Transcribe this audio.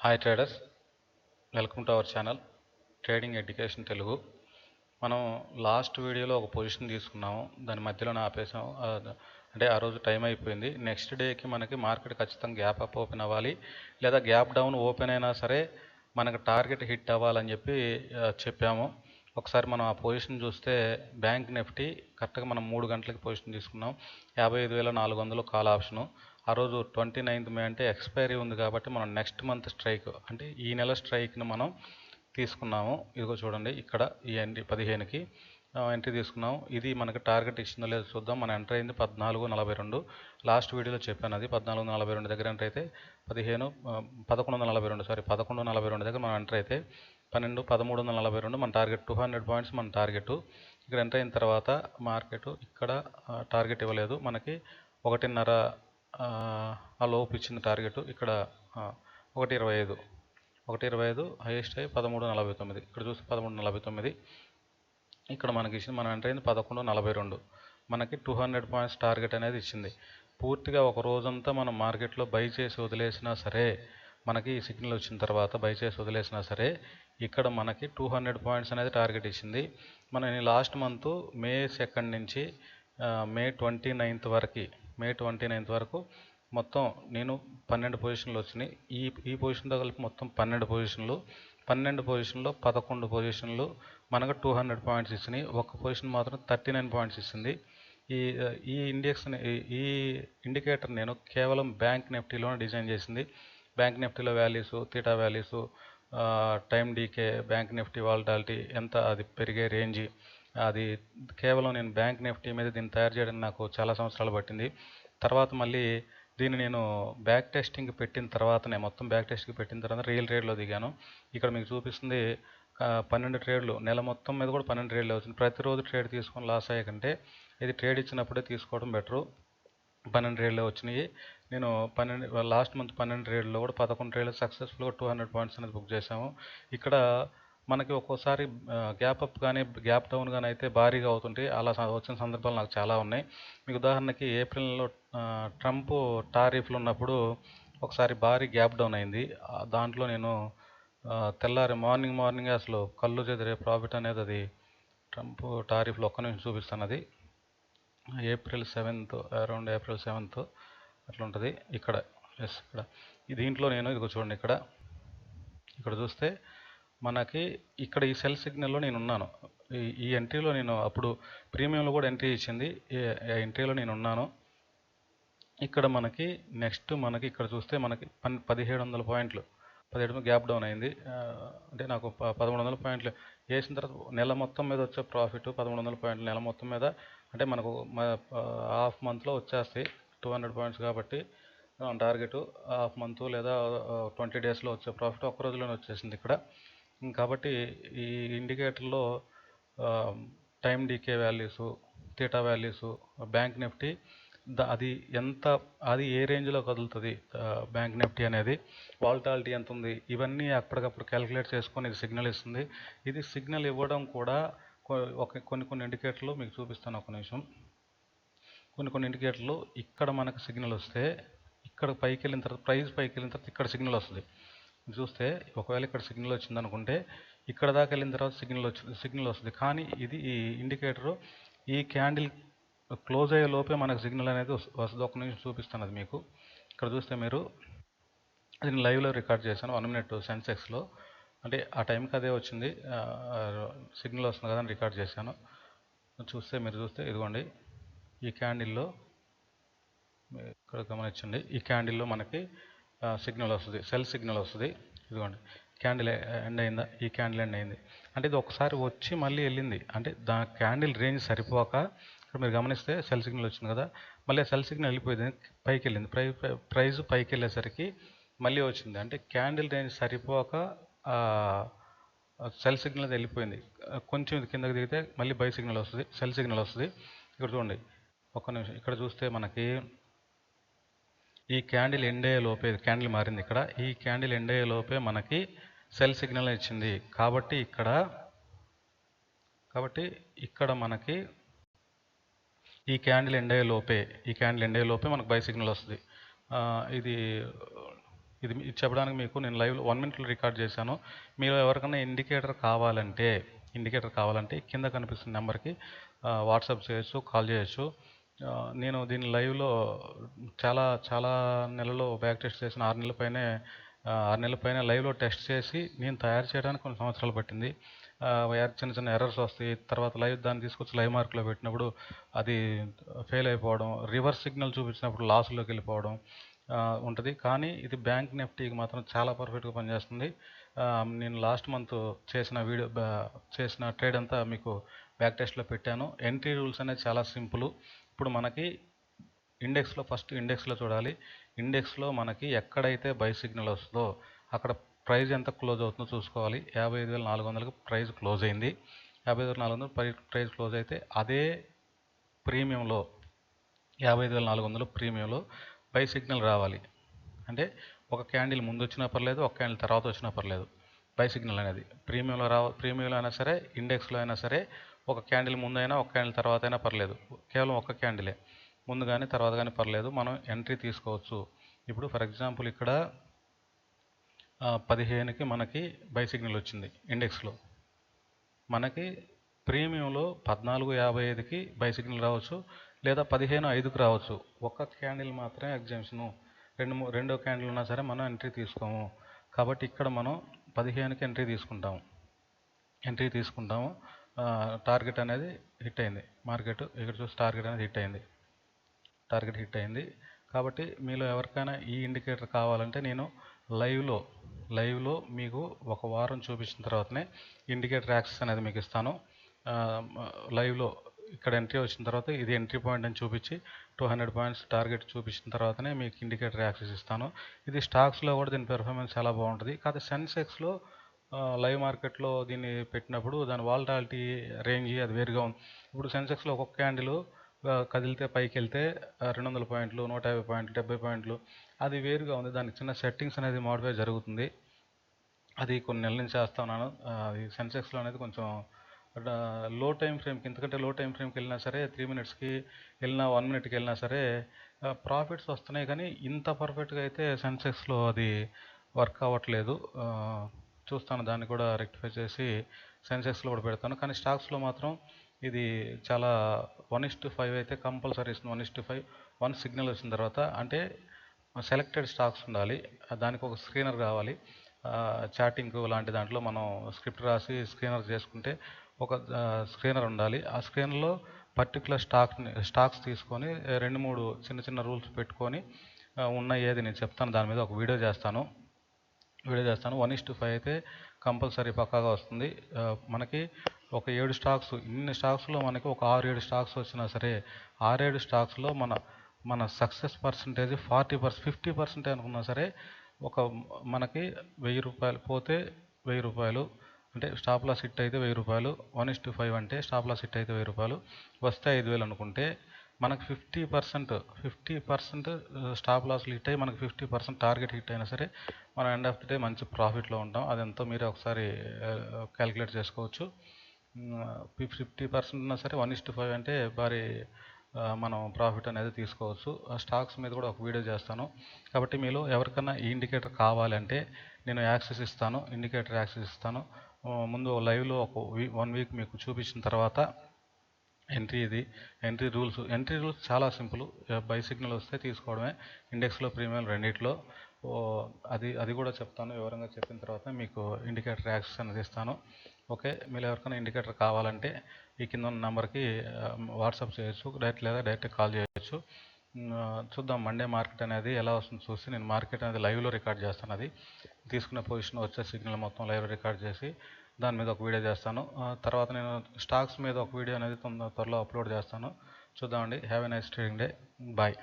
Hi traders, welcome to our channel trading education Telugu. మనం last వీడియోలో ఒక పొజిషన్ తీసుకున్నాము, దాని మధ్యలోనే ఆపేసాము. అంటే ఆ రోజు టైం అయిపోయింది. నెక్స్ట్ డేకి మనకి మార్కెట్ ఖచ్చితంగా గ్యాప్ అప్ ఓపెన్ అవ్వాలి, లేదా గ్యాప్ డౌన్ ఓపెన్ అయినా సరే మనకు టార్గెట్ హిట్ అవ్వాలని చెప్పాము. ఒకసారి మనం ఆ పొజిషన్ చూస్తే బ్యాంక్ నిఫ్టీ కరెక్ట్గా మనం 3 గంటలకి పొజిషన్ తీసుకున్నాం. 55,400 కాల్ ఆప్షను. ఆ రోజు 29th మే అంటే ఎక్స్పైరీ ఉంది కాబట్టి మనం నెక్స్ట్ మంత్ స్ట్రైక్ అంటే ఈ నెల స్ట్రైక్ని మనం తీసుకున్నాము. ఇదిగో చూడండి, ఇక్కడ ఈ 15కి ఎంట్రీ తీసుకున్నాము. ఇది మనకి టార్గెట్ ఇచ్చిందో లేదో చూద్దాం. మన ఎంటర్ అయింది 14.42. లాస్ట్ వీడియోలో చెప్పాను, అది 14.42 దగ్గర ఎంటర్ అయితే 11.42 దగ్గర మనం ఎంటర్ అయితే 13.42 మన టార్గెట్. 200 పాయింట్స్ మన టార్గెట్. ఇక్కడ ఎంటర్ అయిన తర్వాత మార్కెట్ ఇక్కడ టార్గెట్ ఇవ్వలేదు మనకి. 1.5 ఆ లోపు ఇచ్చిన టార్గెట్ ఇక్కడ 1.25 హైయెస్ట్ అయ్యి 13.49. ఇక్కడ చూస్తే 13.49 ఇక్కడ మనకి ఇచ్చింది. మనం ఎంటర్ అయింది 11.42. మనకి 200 పాయింట్స్ టార్గెట్ అనేది ఇచ్చింది. పూర్తిగా ఒక రోజంతా మనం మార్కెట్లో బై చేసి వదిలేసినా సరే, మనకి ఈ సిగ్నల్ వచ్చిన తర్వాత బై చేసి వదిలేసినా సరే ఇక్కడ మనకి 200 పాయింట్స్ అనేది టార్గెట్ ఇచ్చింది. మనం లాస్ట్ మంత్ మే 2 నుంచి మే 29th వరకు మొత్తం నేను 12 పొజిషన్లు వచ్చినాయి. ఈ పొజిషన్తో కలిపి మొత్తం 12 పొజిషన్లు. 12 పొజిషన్లో 11 పొజిషన్లు మనకు 200 పాయింట్స్ ఇచ్చినాయి. ఒక పొజిషన్ మాత్రం 39 పాయింట్స్ ఇచ్చింది. ఈ ఈ ఇండికేటర్ నేను కేవలం బ్యాంక్ నిఫ్టీలోనే డిజైన్ చేసింది. బ్యాంక్ నిఫ్టీలో values, theta values, time decay, bank Nifty volatility ఎంత, అది పెరిగే రేంజ్, అది కేవలం నేను బ్యాంక్ నిఫ్టీ మీద దీన్ని తయారు చేయడానికి నాకు చాలా సంవత్సరాలు పట్టింది. తర్వాత మళ్ళీ దీన్ని నేను బ్యాక్ టెస్టింగ్ పెట్టిన తర్వాతనే, మొత్తం బ్యాక్ టెస్టింగ్ పెట్టిన తర్వాత రియల్ ట్రేడ్లో దిగాను. ఇక్కడ మీకు చూపిస్తుంది 12 ట్రేడ్లు, నెల మొత్తం మీద కూడా 12 ట్రేడ్లు వచ్చింది. ప్రతిరోజు ట్రేడ్ తీసుకొని లాస్ అయ్యే కంటే ఇది ట్రేడ్ ఇచ్చినప్పుడే తీసుకోవడం బెటరు. 12 ట్రేడ్లే వచ్చినాయి. నేను లాస్ట్ మంత్ 12 ట్రేడ్లో కూడా 11 ట్రేడ్లు సక్సెస్ఫుల్గా 200 పాయింట్స్ అనేది బుక్ చేసాము. ఇక్కడ మనకి ఒక్కోసారి గ్యాప్ అప్ కానీ గ్యాప్ డౌన్ కానీ అయితే భారీగా అవుతుంటే అలా వచ్చిన సందర్భాలు నాకు చాలా ఉన్నాయి. మీకు ఉదాహరణకి ఏప్రిల్లో ట్రంప్ టారిఫ్లు ఉన్నప్పుడు ఒకసారి భారీ గ్యాప్ డౌన్ అయింది. దాంట్లో నేను తెల్లారి మార్నింగ్ అసలు కళ్ళు చెదిరే ప్రాఫిట్ అనేది, అది ట్రంప్ టారిఫ్లు ఒక్క నిమిషం చూపిస్తాను. అది April 7th, around April 7th అట్లా ఉంటుంది. ఇక్కడ దీంట్లో నేను ఇదిగో చూడండి, ఇక్కడ చూస్తే మనకి ఇక్కడ ఈ సెల్ సిగ్నల్లో నేను ఉన్నాను. ఈ ఎంట్రీలో నేను అప్పుడు ప్రీమియంలో కూడా ఎంట్రీ ఇచ్చింది. ఈ ఎంట్రీలో నేను ఉన్నాను. ఇక్కడ మనకి నెక్స్ట్ మనకి ఇక్కడ చూస్తే మనకి 1700 పాయింట్లు, 17 గ్యాప్ డౌన్ అయింది. అంటే నాకు 1300 పాయింట్లు వేసిన తర్వాత నెల మొత్తం మీద వచ్చే ప్రాఫిట్ 1300 పాయింట్లు నెల మొత్తం మీద. అంటే మనకు హాఫ్ మంత్లో వచ్చేస్తాయి 200 పాయింట్స్ కాబట్టి టార్గెట్. హాఫ్ మంత్ లేదా 20 డేస్లో వచ్చే ప్రాఫిట్ ఒక్క రోజులోనే వచ్చేసింది ఇక్కడ. కాబట్టి ఈ ఇండికేటర్లో time decay values, theta values, bank Nifty అది ఏ రేంజ్లో కదులుతుంది, బ్యాంక్ నిఫ్టీ అనేది వాలటాలిటీ ఎంత ఉంది, ఇవన్నీ అప్పటికప్పుడు క్యాలిక్యులేట్ చేసుకొని ఇది సిగ్నల్ ఇస్తుంది. ఇది సిగ్నల్ ఇవ్వడం కూడా కొన్ని ఇండికేటర్లు మీకు చూపిస్తాను ఒక నిమిషం. కొన్ని ఇండికేటర్లు ఇక్కడ మనకు సిగ్నల్ వస్తే, ఇక్కడ పైకి వెళ్ళిన తర్వాత ప్రైస్ పైకి వెళ్ళిన తర్వాత ఇక్కడ సిగ్నల్ వస్తుంది. చూస్తే ఒకవేళ ఇక్కడ సిగ్నల్ వచ్చింది అనుకుంటే ఇక్కడ దాకా వెళ్ళిన తర్వాత సిగ్నల్ వస్తుంది. కానీ ఇది ఈ ఇండికేటరు ఈ క్యాండిల్ క్లోజ్ అయ్యే లోపే మనకు సిగ్నల్ అనేది వస్తుంది. ఒక నిమిషం చూపిస్తాను అది మీకు. ఇక్కడ చూస్తే మీరు, నేను లైవ్లో రికార్డ్ చేశాను 1 minute సెన్సెక్స్లో. అంటే ఆ టైంకి అదే వచ్చింది, సిగ్నల్ వస్తుంది కదా అని రికార్డ్ చేశాను. మీరు చూస్తే ఇదిగోండి, ఈ క్యాండిల్లో ఇక్కడ గమనించండి, ఈ క్యాండిల్లో మనకి సిగ్నల్ వస్తుంది, సెల్ సిగ్నల్ వస్తుంది. ఇదిగోండి, క్యాండిల్ ఎండ్ అయిందా, ఈ క్యాండిల్ ఎండ్ అయింది. అంటే ఇది ఒకసారి వచ్చి మళ్ళీ వెళ్ళింది. అంటే క్యాండిల్ రేంజ్ సరిపోక ఇక్కడ మీరు గమనిస్తే సెల్ సిగ్నల్ వచ్చింది కదా, మళ్ళీ సెల్ సిగ్నల్ వెళ్ళిపోయింది, పైకి వెళ్ళింది. ప్రైస్ పైకి వెళ్ళేసరికి మళ్ళీ వచ్చింది. అంటే క్యాండిల్ రేంజ్ సరిపోక సెల్ సిగ్నల్ వెళ్ళిపోయింది. కొంచెం ఇది కిందకి దిగితే మళ్ళీ బై సిగ్నల్ వస్తుంది, సెల్ సిగ్నల్ వస్తుంది. ఇక్కడ చూడండి, ఒక్క నిమిషం, ఇక్కడ చూస్తే మనకి ఈ క్యాండిల్ ఎండ్ అయ్యే లోపే క్యాండిల్ మారింది. ఈ క్యాండిల్ ఎండ్ అయ్యే లోపే మనకి సెల్ సిగ్నల్ ఇచ్చింది. కాబట్టి ఇక్కడ మనకి ఈ క్యాండిల్ ఎండ్ అయ్యే లోపే మనకు బై సిగ్నల్ వస్తుంది. ఇది ఇది చెప్పడానికి మీకు నేను లైవ్లో 1 మినిట్లో రికార్డ్ చేశాను. మీరు ఎవరికైనా ఇండికేటర్ కావాలంటే కింద కనిపిస్తున్న నెంబర్కి వాట్సాప్ చేయొచ్చు, కాల్ చేయొచ్చు. నేను దీని లైవ్లో చాలా చాలా నెలలో బ్యాక్ టెస్ట్ చేసిన 6 నెలల పైన లైవ్లో టెస్ట్ చేసి నేను తయారు చేయడానికి కొన్ని సంవత్సరాలు పట్టింది. చిన్న చిన్న ఎర్రర్స్ వస్తాయి. తర్వాత దాన్ని తీసుకొచ్చి లైవ్ మార్కెట్లో పెట్టినప్పుడు అది ఫెయిల్ అయిపోవడం, రివర్స్ సిగ్నల్ చూపించినప్పుడు లాస్లోకి వెళ్ళిపోవడం ఉంటుంది. కానీ ఇది బ్యాంక్ నిఫ్టీకి మాత్రం చాలా పర్ఫెక్ట్గా పనిచేస్తుంది. నేను లాస్ట్ మంత్ చేసిన ట్రేడ్ అంతా మీకు బ్యాక్ టెస్ట్లో పెట్టాను. ఎంట్రీ రూల్స్ అనేది చాలా సింపుల్. ఇప్పుడు మనకి ఫస్ట్ ఇండెక్స్లో చూడాలి. ఇండెక్స్లో మనకి ఎక్కడైతే బై సిగ్నల్ వస్తుందో అక్కడ ప్రైస్ ఎంత క్లోజ్ అవుతుందో చూసుకోవాలి. 55,400కి ప్రైస్ క్లోజ్ అయింది. 55,400 ప్రైస్ క్లోజ్ అయితే అదే ప్రీమియంలో 55,400 ప్రీమియంలో బై సిగ్నల్ రావాలి. అంటే ఒక క్యాండిల్ ముందు వచ్చినా పర్లేదు, ఒక క్యాండిల్ తర్వాత వచ్చినా పర్లేదు. బై సిగ్నల్ అనేది ప్రీమియంలో అయినా సరే, ఇండెక్స్లో అయినా సరే, ఒక క్యాండిల్ ముందు అయినా ఒక క్యాండిల్ తర్వాత అయినా పర్లేదు. కేవలం ఒక క్యాండిలే, ముందు కానీ తర్వాత కానీ పర్లేదు, మనం ఎంట్రీ తీసుకోవచ్చు. ఇప్పుడు ఫర్ ఎగ్జాంపుల్ ఇక్కడ 15కి మనకి బై సిగ్నల్ వచ్చింది ఇండెక్స్లో. మనకి ప్రీమియంలో 14.55కి బై సిగ్నల్ రావచ్చు, లేదా 15.5కి రావచ్చు. ఒక్క క్యాండిల్ మాత్రమే ఎగ్జామ్షను. రెండో క్యాండిల్ ఉన్నా సరే మనం ఎంట్రీ తీసుకోము. కాబట్టి ఇక్కడ మనం 15కి ఎంట్రీ తీసుకుంటాము. టార్గెట్ అనేది హిట్ అయింది. మార్కెట్ ఇక్కడ చూసి టార్గెట్ అనేది హిట్ అయింది. కాబట్టి మీలో ఎవరికైనా ఈ ఇండికేటర్ కావాలంటే నేను లైవ్లో మీకు ఒక వారం చూపించిన తర్వాతనే ఇండికేటర్ యాక్సెస్ అనేది మీకు ఇస్తాను. లైవ్లో ఇక్కడ ఎంట్రీ వచ్చిన తర్వాత ఇది ఎంట్రీ పాయింట్ అని చూపించి 200 పాయింట్స్ టార్గెట్ చూపించిన తర్వాతనే మీకు ఇండికేటర్ యాక్సెస్ ఇస్తాను. ఇది స్టాక్స్లో కూడా దీని పెర్ఫార్మెన్స్ చాలా బాగుంటుంది. కాకపోతే సెన్సెక్స్లో లైవ్ మార్కెట్లో దీన్ని పెట్టినప్పుడు దాని వాలటాలిటీ రేంజ్ అది వేరుగా ఉంది. ఇప్పుడు సెన్సెక్స్లో ఒక్కొక్క క్యాండిల్ కదిలితే పైకి వెళ్తే 200 పాయింట్లు, 150 పాయింట్లు, 70 పాయింట్లు, అది వేరుగా ఉంది. దానికి చిన్న సెట్టింగ్స్ అనేది మోడిఫై జరుగుతుంది. అది కొన్ని నెలల నుంచి చేస్తా ఉన్నాను. అది సెన్సెక్స్లో అనేది కొంచెం లో టైం ఫ్రేమ్కి, ఎందుకంటే లో టైం ఫ్రేమ్కి వెళ్ళినా సరే, 3 మినిట్స్కి వెళ్ళినా 1 మినిట్కి వెళ్ళినా సరే ప్రాఫిట్స్ వస్తున్నాయి. కానీ ఇంత పర్ఫెక్ట్గా అయితే సెన్సెక్స్లో అది వర్క్ అవ్వట్లేదు. చూస్తాను, దాన్ని కూడా రెక్టిఫై చేసి సెన్సెక్స్లో కూడా పెడతాను. కానీ స్టాక్స్లో మాత్రం ఇది చాలా 1:5 అయితే కంపల్సరీ ఇస్తుంది. 1:5 1 సిగ్నల్ వచ్చిన తర్వాత, అంటే సెలెక్టెడ్ స్టాక్స్ ఉండాలి. దానికి ఒక స్క్రీనర్ కావాలి. చాటింగ్ లాంటి దాంట్లో మనం స్క్రిప్ట్ రాసి స్క్రీనర్ చేసుకుంటే ఒక స్క్రీనర్ ఉండాలి. ఆ స్క్రీనర్లో పర్టికులర్ స్టాక్స్ తీసుకొని 2-3 చిన్న చిన్న రూల్స్ పెట్టుకొని ఉన్నాయి. ఏది నేను చెప్తాను, దాని మీద ఒక వీడియో చేస్తాను. 1:5 అయితే కంపల్సరీ పక్కాగా వస్తుంది. మనకి ఒక 7 స్టాక్స్, ఇన్ని స్టాక్స్లో మనకి ఒక 6-7 స్టాక్స్ వచ్చినా సరే, 6-7 స్టాక్స్లో మన సక్సెస్ పర్సంటేజ్ 50% అనుకున్నా సరే, మనకి 1,000 రూపాయలు పోతే 1,000 రూపాయలు, అంటే స్టాప్ లాస్ హిట్ అయితే 1,000 రూపాయలు. 1:5 అంటే స్టాప్ లాస్ హిట్ అయితే 1,000 రూపాయలు, వస్తే 5,000 అనుకుంటే మనకు 50% స్టాప్ లాస్లు హిట్ అయ్యి మనకు 50% టార్గెట్ హిట్ అయినా సరే మనం ఎండ్ ఆఫ్ ది డే మంచి ప్రాఫిట్లో ఉంటాం. అదంతా మీరే ఒకసారి క్యాలిక్యులేట్ చేసుకోవచ్చు. 50% ఉన్నా సరే 1:5 అంటే భారీ మనం ప్రాఫిట్ అనేది తీసుకోవచ్చు. స్టాక్స్ మీద కూడా ఒక వీడియో చేస్తాను. కాబట్టి మీలో ఎవరికైనా ఈ ఇండికేటర్ కావాలంటే నేను ఇండికేటర్ యాక్సెస్ ఇస్తాను. ముందు లైవ్లో ఒక 1 వీక్ మీకు చూపించిన తర్వాత ఎంట్రీ రూల్స్ చాలా సింపుల్. బై సిగ్నల్ వస్తే తీసుకోవడమే, ఇండెక్స్లో ప్రీమియం రెండిట్లో. అది కూడా చెప్తాను. వివరంగా చెప్పిన తర్వాత మీకు ఇండికేటర్ యాక్సెస్ అనేది ఇస్తాను. ఓకే, మీరు ఎవరికైనా ఇండికేటర్ కావాలంటే ఈ కింద ఉన్న నెంబర్కి వాట్సాప్ చేయొచ్చు, డైరెక్ట్ కాల్ చేయొచ్చు. చూద్దాం మండే మార్కెట్ అనేది ఎలా వస్తుందో చూసి నేను మార్కెట్ అనేది లైవ్లో రికార్డ్ చేస్తాను. అది తీసుకున్న పొజిషన్ వచ్చే సిగ్నల్ మొత్తం లైవ్లో రికార్డ్ చేసి దాని మీద ఒక వీడియో చేస్తాను. తర్వాత నేను స్టాక్స్ మీద ఒక వీడియో అనేది త్వరలో అప్లోడ్ చేస్తాను. చూద్దామండి. Have a nice trading day. Bye.